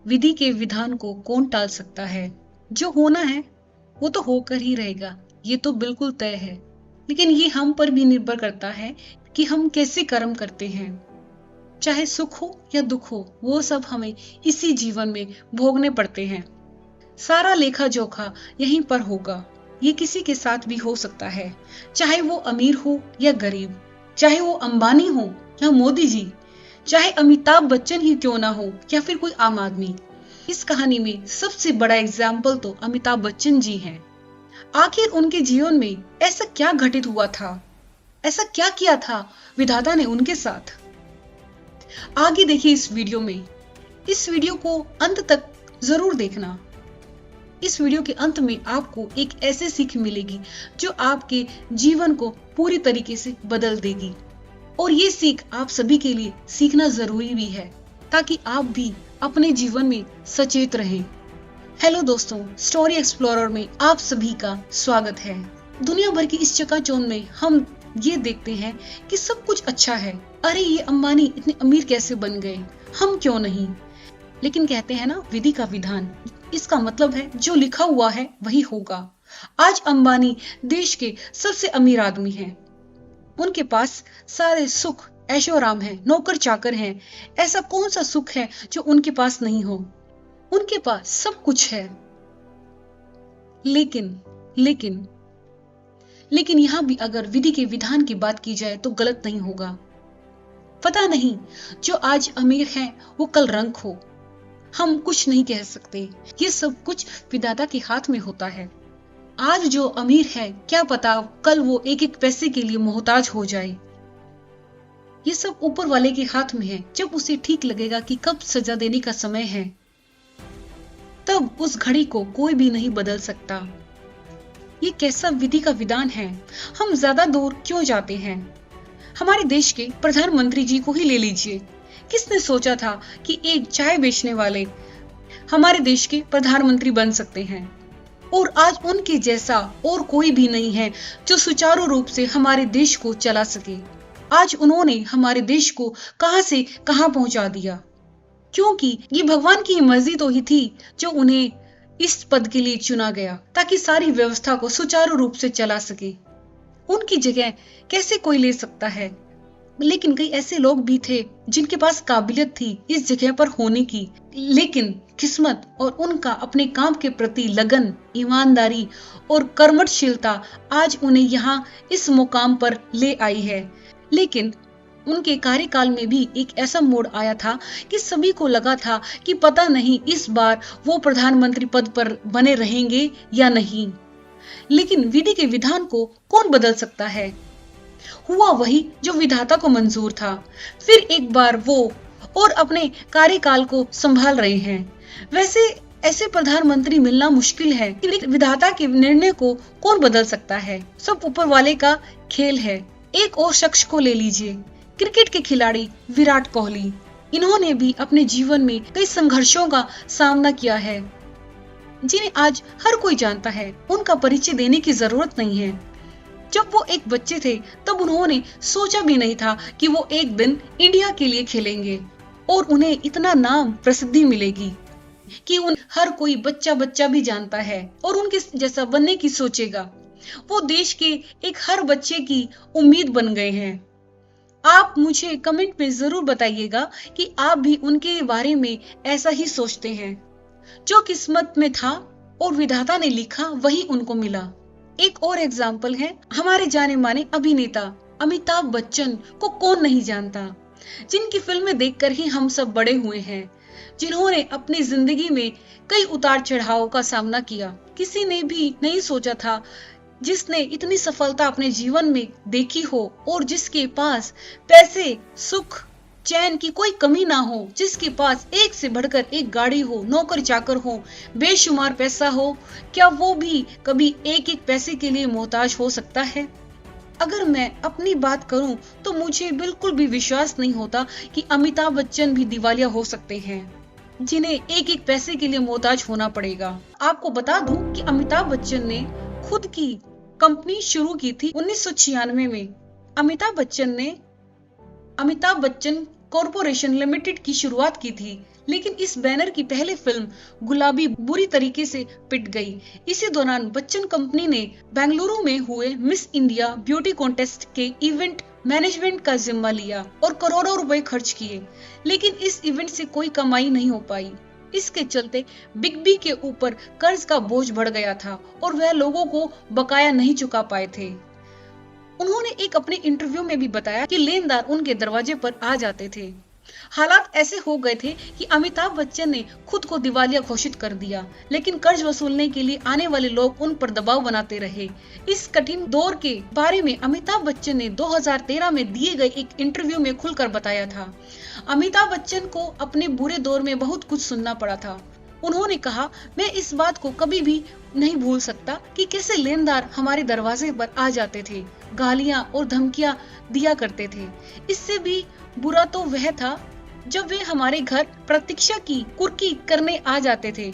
विधि के विधान को कौन टाल सकता है? जो होना है वो तो होकर ही रहेगा, ये तो बिल्कुल तय है। लेकिन ये हम पर भी निर्भर करता है कि हम कैसे कर्म करते हैं। चाहे सुख हो या दुख हो, वो सब हमें इसी जीवन में भोगने पड़ते हैं। सारा लेखा जोखा यहीं पर होगा। ये किसी के साथ भी हो सकता है, चाहे वो अमीर हो या गरीब, चाहे वो अंबानी हो या मोदी जी, चाहे अमिताभ बच्चन ही क्यों ना हो या फिर कोई आम आदमी। इस कहानी में सबसे बड़ा एग्जाम्पल तो अमिताभ बच्चन जी हैं। आखिर उनके जीवन में ऐसा क्या घटित हुआ था, ऐसा क्या किया था विधाता ने उनके साथ? आगे देखिए इस वीडियो में। इस वीडियो को अंत तक जरूर देखना। इस वीडियो के अंत में आपको एक ऐसी सीख मिलेगी जो आपके जीवन को पूरी तरीके से बदल देगी। और ये सीख आप सभी के लिए सीखना जरूरी भी है, ताकि आप भी अपने जीवन में सचेत रहें। हेलो दोस्तों, स्टोरी एक्सप्लोरर में आप सभी का स्वागत है। दुनिया भर की इस चकाचौंध में हम ये देखते हैं कि सब कुछ अच्छा है। अरे ये अंबानी इतने अमीर कैसे बन गए, हम क्यों नहीं? लेकिन कहते हैं ना, विधि का विधान, इसका मतलब है जो लिखा हुआ है वही होगा। आज अंबानी देश के सबसे अमीर आदमी हैं। उनके पास सारे सुख ऐशोआराम है, नौकर चाकर हैं। ऐसा कौन सा सुख है जो उनके पास नहीं हो? उनके पास सब कुछ है। लेकिन यहाँ भी अगर विधि के विधान की बात की जाए तो गलत नहीं होगा। पता नहीं, जो आज अमीर है वो कल रंक हो, हम कुछ नहीं कह सकते। ये सब कुछ विधाता के हाथ में होता है। आज जो अमीर है, क्या पता कल वो एक एक पैसे के लिए मोहताज हो जाए। ये सब ऊपर वाले के हाथ में है। जब उसे ठीक लगेगा कि कब सजा देने का समय है, तब उस घड़ी को कोई भी नहीं बदल सकता। ये कैसा विधि का विधान है? हम ज्यादा दूर क्यों जाते हैं? हमारे देश के प्रधानमंत्री जी को ही ले लीजिए। किसने सोचा था कि एक चाय बेचने वाले हमारे देश के प्रधानमंत्री बन सकते हैं? और आज उनके जैसा और कोई भी नहीं है जो सुचारू रूप से हमारे देश को चला सके। आज उन्होंने हमारे देश को कहां से कहां पहुंचा दिया, क्योंकि ये भगवान की मर्जी तो ही थी जो उन्हें इस पद के लिए चुना गया, ताकि सारी व्यवस्था को सुचारू रूप से चला सके। उनकी जगह कैसे कोई ले सकता है? लेकिन कई ऐसे लोग भी थे जिनके पास काबिलियत थी इस जगह पर होने की, लेकिन किस्मत और उनका अपने काम के प्रति लगन, ईमानदारी और कर्मठशीलता आज उन्हें यहाँ इस मुकाम पर ले आई है। लेकिन उनके कार्यकाल में भी एक ऐसा मोड़ आया था कि सभी को लगा था कि पता नहीं इस बार वो प्रधानमंत्री पद पर बने रहेंगे या नहीं। लेकिन विधि के विधान को कौन बदल सकता है? हुआ वही जो विधाता को मंजूर था। फिर एक बार वो और अपने कार्यकाल को संभाल रहे हैं। वैसे ऐसे प्रधानमंत्री मिलना मुश्किल है, लेकिन विधाता के निर्णय को कौन बदल सकता है? सब ऊपर वाले का खेल है। एक और शख्स को ले लीजिए, क्रिकेट के खिलाड़ी विराट कोहली। इन्होंने भी अपने जीवन में कई संघर्षों का सामना किया है, जिन्हें आज हर कोई जानता है। उनका परिचय देने की जरूरत नहीं है। जब वो एक बच्चे थे तब उन्होंने सोचा भी नहीं था कि वो एक दिन इंडिया के लिए खेलेंगे और उन्हें इतना नाम प्रसिद्धि मिलेगी कि उन हर कोई बच्चा भी जानता है और उनके जैसा बनने की सोचेगा। वो देश के एक हर बच्चे की उम्मीद बन गए हैं। आप मुझे कमेंट में जरूर बताइएगा कि आप भी उनके बारे में ऐसा ही सोचते हैं। जो किस्मत में था और विधाता ने लिखा वही उनको मिला। एक और एग्जाम्पल है हमारे जाने माने अभिनेता अमिताभ बच्चन को कौन नहीं जानता, जिनकी फिल्में देखकर ही हम सब बड़े हुए हैं, जिन्होंने अपनी जिंदगी में कई उतार चढ़ाव का सामना किया। किसी ने भी नहीं सोचा था जिसने इतनी सफलता अपने जीवन में देखी हो और जिसके पास पैसे, सुख, चैन की कोई कमी ना हो, जिसके पास एक से बढ़कर एक गाड़ी हो, नौकर चाकर हो, बेशुमार पैसा हो, क्या वो भी कभी एक एक पैसे के लिए मोहताज हो सकता है? अगर मैं अपनी बात करूं तो मुझे बिल्कुल भी विश्वास नहीं होता कि अमिताभ बच्चन भी दिवालिया हो सकते हैं, जिन्हें एक एक पैसे के लिए मोहताज होना पड़ेगा। आपको बता दूं कि अमिताभ बच्चन ने खुद की कंपनी शुरू की थी 1996 में। अमिताभ बच्चन कॉरपोरेशन लिमिटेड की शुरुआत की थी, लेकिन इस बैनर की पहली फिल्म गुलाबी बुरी तरीके से पिट गई। इसी दौरान बच्चन कंपनी ने बेंगलुरु में हुए मिस इंडिया ब्यूटी कॉन्टेस्ट के इवेंट मैनेजमेंट का जिम्मा लिया और करोड़ों रुपए खर्च किए, लेकिन इस इवेंट से कोई कमाई नहीं हो पाई। इसके चलते बिग बी के ऊपर कर्ज का बोझ बढ़ गया था और वह लोगों को बकाया नहीं चुका पाए थे। उन्होंने एक अपने इंटरव्यू में भी बताया कि लेनदार उनके दरवाजे पर आ जाते थे। हालात ऐसे हो गए थे कि अमिताभ बच्चन ने खुद को दिवालिया घोषित कर दिया, लेकिन कर्ज वसूलने के लिए आने वाले लोग उन पर दबाव बनाते रहे। इस कठिन दौर के बारे में अमिताभ बच्चन ने 2013 में दिए गए एक इंटरव्यू में खुलकर बताया था। अमिताभ बच्चन को अपने बुरे दौर में बहुत कुछ सुनना पड़ा था। उन्होंने कहा, मैं इस बात को कभी भी नहीं भूल सकता कि कैसे लेनदार हमारे दरवाजे पर आ जाते थे, गालियां और धमकियां दिया करते थे। इससे भी बुरा तो वह था जब वे हमारे घर प्रतीक्षा की कुर्की करने आ जाते थे।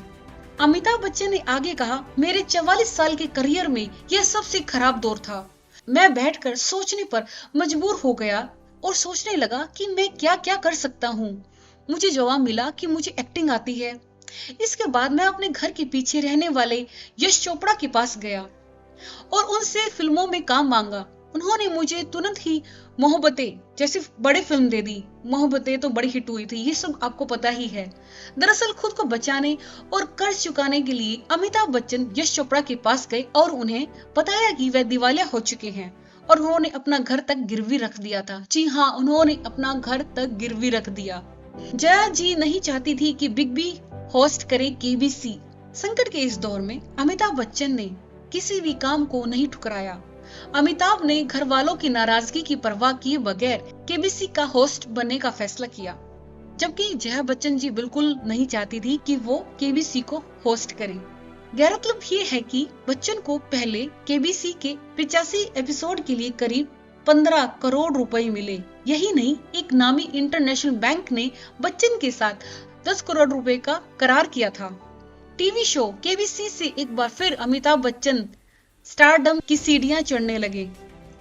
अमिताभ बच्चन ने आगे कहा, मेरे 44 साल के करियर में यह सबसे खराब दौर था। मैं बैठकर सोचने पर मजबूर हो गया और सोचने लगा कि मैं क्या क्या कर सकता हूँ। मुझे जवाब मिला कि मुझे एक्टिंग आती है। इसके बाद मैं अपने घर के पीछे रहने वाले यश चोपड़ा के पास गया और उनसे फिल्मों में काम मांगा। उन्होंने मुझे तुरंत ही मोहब्बतें जैसी बड़ी फिल्म दे दी। मोहब्बतें तो बड़ी हिट हुई थी, ये सब आपको पता ही है। दरअसल खुद को बचाने और कर्ज चुकाने के लिए अमिताभ बच्चन यश चोपड़ा के पास गए और उन्हें बताया कि वह दिवालिया हो चुके हैं और उन्होंने अपना घर तक गिरवी रख दिया था। जी हाँ, उन्होंने अपना घर तक गिरवी रख दिया। जया जी नहीं चाहती थी कि बिग बी होस्ट करे केबीसी। संकट के इस दौर में अमिताभ बच्चन ने किसी भी काम को नहीं ठुकराया। अमिताभ ने घर वालों की नाराजगी की परवाह किए बगैर केबीसी का होस्ट बनने का फैसला किया, जबकि जया बच्चन जी बिल्कुल नहीं चाहती थी कि वो केबीसी को होस्ट करे। गौरतलब ये है कि बच्चन को पहले केबीसी के 85 एपिसोड के लिए करीब 15 करोड़ रुपए मिले। यही नहीं, एक नामी इंटरनेशनल बैंक ने बच्चन के साथ 10 करोड़ रुपए का करार किया था। टीवी शो केबीसी से एक बार फिर अमिताभ बच्चन स्टारडम की सीढ़ियां चढ़ने लगे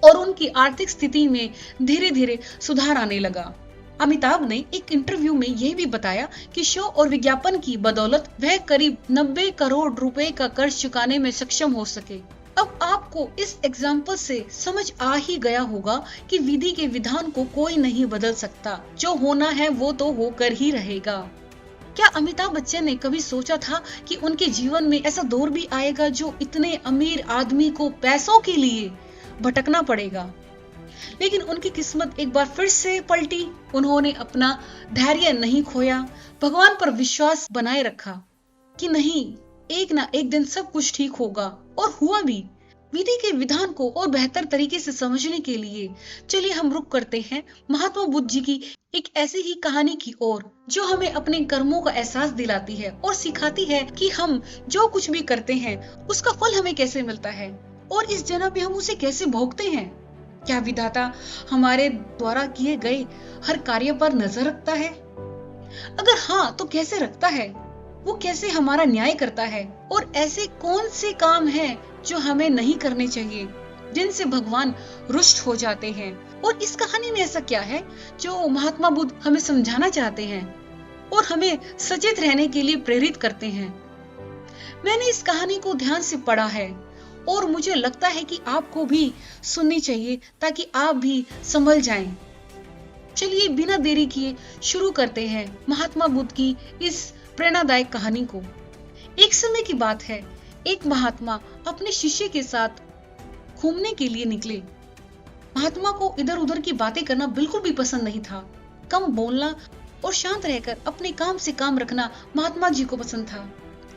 और उनकी आर्थिक स्थिति में धीरे धीरे सुधार आने लगा। अमिताभ ने एक इंटरव्यू में यह भी बताया कि शो और विज्ञापन की बदौलत वह करीब 90 करोड़ रुपए का कर्ज चुकाने में सक्षम हो सके। अब आपको इस एग्जाम्पल से समझ आ ही गया होगा कि विधि के विधान को कोई नहीं बदल सकता। जो होना है वो तो होकर ही रहेगा। क्या अमिताभ बच्चन ने कभी सोचा था कि उनके जीवन में ऐसा दौर भी आएगा जो इतने अमीर आदमी को पैसों के लिए भटकना पड़ेगा? लेकिन उनकी किस्मत एक बार फिर से पलटी। उन्होंने अपना धैर्य नहीं खोया, भगवान पर विश्वास बनाए रखा कि नहीं, एक ना एक दिन सब कुछ ठीक होगा, और हुआ भी। विधि के विधान को और बेहतर तरीके से समझने के लिए चलिए हम रुक करते हैं महात्मा बुद्ध जी की एक ऐसी ही कहानी की ओर, जो हमें अपने कर्मों का एहसास दिलाती है और सिखाती है कि हम जो कुछ भी करते हैं उसका फल हमें कैसे मिलता है और इस जन्म में हम उसे कैसे भोगते हैं। क्या विधाता हमारे द्वारा किए गए हर कार्य पर नजर रखता है? अगर हाँ, तो कैसे रखता है? वो कैसे हमारा न्याय करता है? और ऐसे कौन से काम हैं जो हमें नहीं करने चाहिए, जिनसे भगवान रुष्ट हो जाते हैं? और इस कहानी में ऐसा क्या है जो महात्मा बुद्ध हमें समझाना चाहते हैं और हमें सचेत रहने के लिए प्रेरित करते हैं? मैंने इस कहानी को ध्यान से पढ़ा है और मुझे लगता है कि आपको भी सुननी चाहिए ताकि आप भी संभल जाएं। चलिए बिना देरी किए शुरू करते हैं महात्मा बुद्ध की इस प्रेरणादायक कहानी को। एक समय की बात है, एक महात्मा अपने शिष्य के साथ घूमने के लिए निकले। महात्मा को इधर उधर की बातें करना बिल्कुल भी पसंद नहीं था। कम बोलना और शांत रहकर अपने काम से काम रखना महात्मा जी को पसंद था।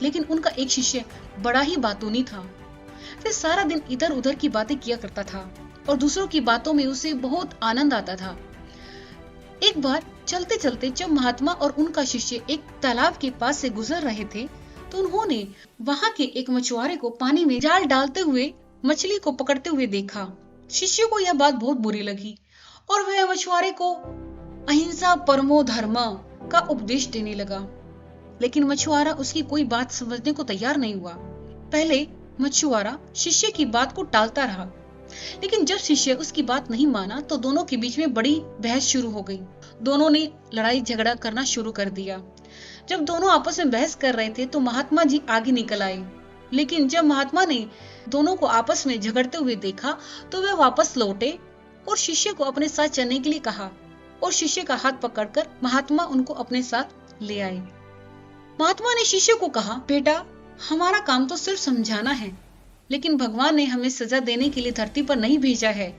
लेकिन उनका एक शिष्य बड़ा ही बातूनी था। वह सारा दिन इधर उधर की बातें किया करता था और दूसरों की बातों में उसे बहुत आनंद आता था। एक बार चलते चलते जब महात्मा और उनका शिष्य एक तालाब के पास से गुजर रहे थे, तो उन्होंने वहां के एक मछुआरे को पानी में जाल डालते हुए मछली को पकड़ते हुए देखा। शिष्य को यह बात बहुत बुरी लगी और वह मछुआरे को अहिंसा परमो धर्म का उपदेश देने लगा। लेकिन मछुआरा उसकी कोई बात समझने को तैयार नहीं हुआ। पहले मछुआरा शिष्य की बात को टालता रहा, लेकिन जब शिष्य उसकी बात नहीं माना तो दोनों के बीच में बड़ी बहस शुरू हो गई। दोनों ने लड़ाई झगड़ा करना शुरू कर दिया। जब दोनों आपस में बहस कर रहे थे तो महात्मा जी आगे निकल आए, लेकिन जब महात्मा ने दोनों को आपस में झगड़ते हुए देखा तो वे वापस लौटे और शिष्य को अपने साथ चलने के लिए कहा और शिष्य का हाथ पकड़कर महात्मा उनको अपने साथ ले आए। महात्मा ने शिष्य को कहा, बेटा, हमारा काम तो सिर्फ समझाना है, लेकिन भगवान ने हमें सजा देने के लिए धरती पर नहीं भेजा है।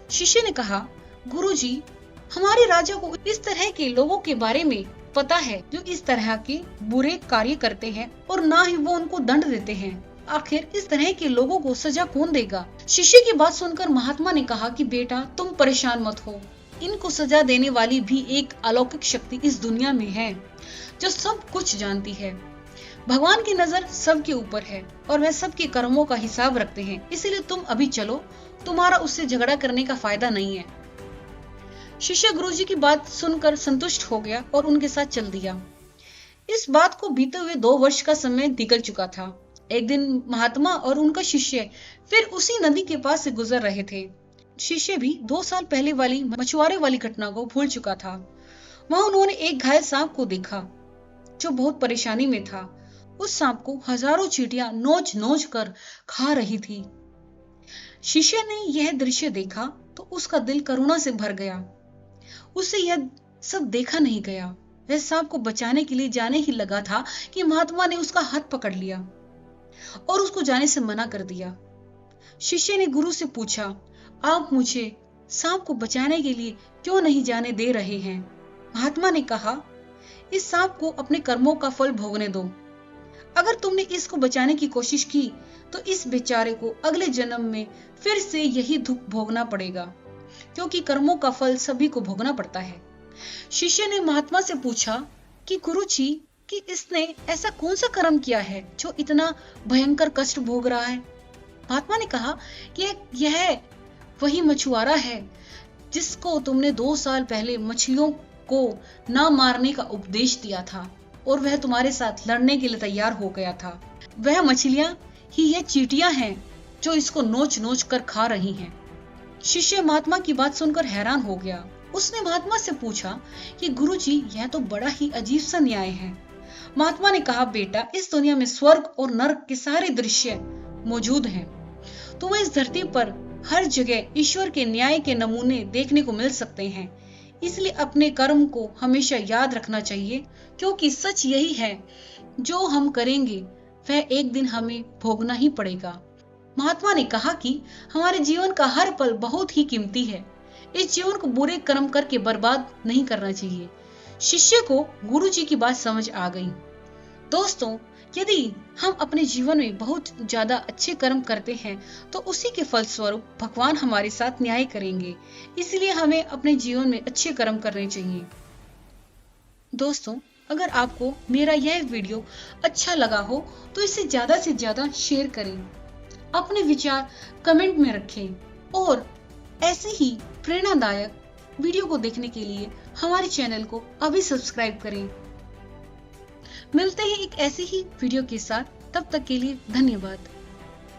शिष्य ने कहा, गुरुजी, हमारे राजा को इस तरह के लोगों के बारे में पता है जो इस तरह के बुरे कार्य करते हैं और ना ही वो उनको दंड देते हैं। आखिर इस तरह के लोगों को सजा कौन देगा? शिष्य की बात सुनकर महात्मा ने कहा कि बेटा, तुम परेशान मत हो, इनको सजा देने वाली भी एक अलौकिक शक्ति इस दुनिया में है जो सब कुछ जानती है। भगवान की नजर सबके ऊपर है और वह सबके कर्मों का हिसाब रखते हैं, इसलिए तुम अभी चलो, तुम्हारा उससे झगड़ा करने का फायदा नहीं है। शिष्य गुरुजी की बात सुनकर संतुष्ट हो गया और उनके साथ चल दिया। इस बात को बीते हुए 2 वर्ष का समय निकल चुका था। एक दिन महात्मा और उनका शिष्य फिर उसी नदी के पास से गुजर रहे थे। शिष्य भी 2 साल पहले वाली मछुआरे वाली घटना को भूल चुका था। वहां उन्होंने एक घायल सांप को देखा जो बहुत परेशानी में था। उस सांप को हजारों चींटियां नोच नोच कर खा रही थी। शिष्य ने यह दृश्य देखा तो उसका दिल करुणा से भर गया। उससे यह सब देखा नहीं गया। वह सांप को बचाने के लिए जाने ही लगा था कि महात्मा ने उसका हाथ पकड़ लिया और उसको जाने से मना कर दिया। शिष्य ने गुरु से पूछा, आप मुझे सांप को बचाने के लिए क्यों नहीं जाने दे रहे हैं? महात्मा ने कहा, इस सांप को अपने कर्मों का फल भोगने दो। अगर तुमने इसको बचाने की कोशिश की तो इस बेचारे को अगले जन्म में फिर से यही दुख भोगना पड़ेगा, क्योंकि कर्मों का फल सभी को भोगना पड़ता है। शिष्य ने महात्मा से पूछा कि गुरुजी, कि इसने ऐसा कौन सा कर्म किया है जो इतना भयंकर कष्ट भोग रहा है? महात्मा ने कहा कि यह वही मछुआरा है जिसको तुमने 2 साल पहले मछलियों को ना मारने का उपदेश दिया था और वह तुम्हारे साथ लड़ने के लिए तैयार हो गया था। वह मछलियां ही ये चींटियां हैं जो इसको नोच नोच कर खा रही हैं। शिष्य महात्मा की बात सुनकर हैरान हो गया। उसने महात्मा से पूछा कि गुरुजी, यह तो बड़ा ही अजीब सा न्याय है। महात्मा ने कहा, बेटा, इस दुनिया में स्वर्ग और नरक के सारे दृश्य मौजूद हैं। तुम्हें इस धरती पर हर जगह ईश्वर के न्याय के नमूने देखने को मिल सकते हैं, इसलिए अपने कर्म को हमेशा याद रखना चाहिए, क्योंकि सच यही है, जो हम करेंगे वह एक दिन हमें भोगना ही पड़ेगा। महात्मा ने कहा कि हमारे जीवन का हर पल बहुत ही कीमती है। इस जीवन को बुरे कर्म करके बर्बाद नहीं करना चाहिए। शिष्य को गुरुजी की बात समझ आ गई। दोस्तों, यदि हम अपने जीवन में बहुत ज्यादा अच्छे कर्म करते हैं तो उसी के फलस्वरूप भगवान हमारे साथ न्याय करेंगे। इसलिए हमें अपने जीवन में अच्छे कर्म करने चाहिए। दोस्तों, अगर आपको मेरा यह वीडियो अच्छा लगा हो तो इसे ज्यादा से ज्यादा शेयर करें, अपने विचार कमेंट में रखें और ऐसे ही प्रेरणादायक वीडियो को देखने के लिए हमारे चैनल को अभी सब्सक्राइब करें। मिलते हैं एक ऐसी ही वीडियो के साथ, तब तक के लिए धन्यवाद।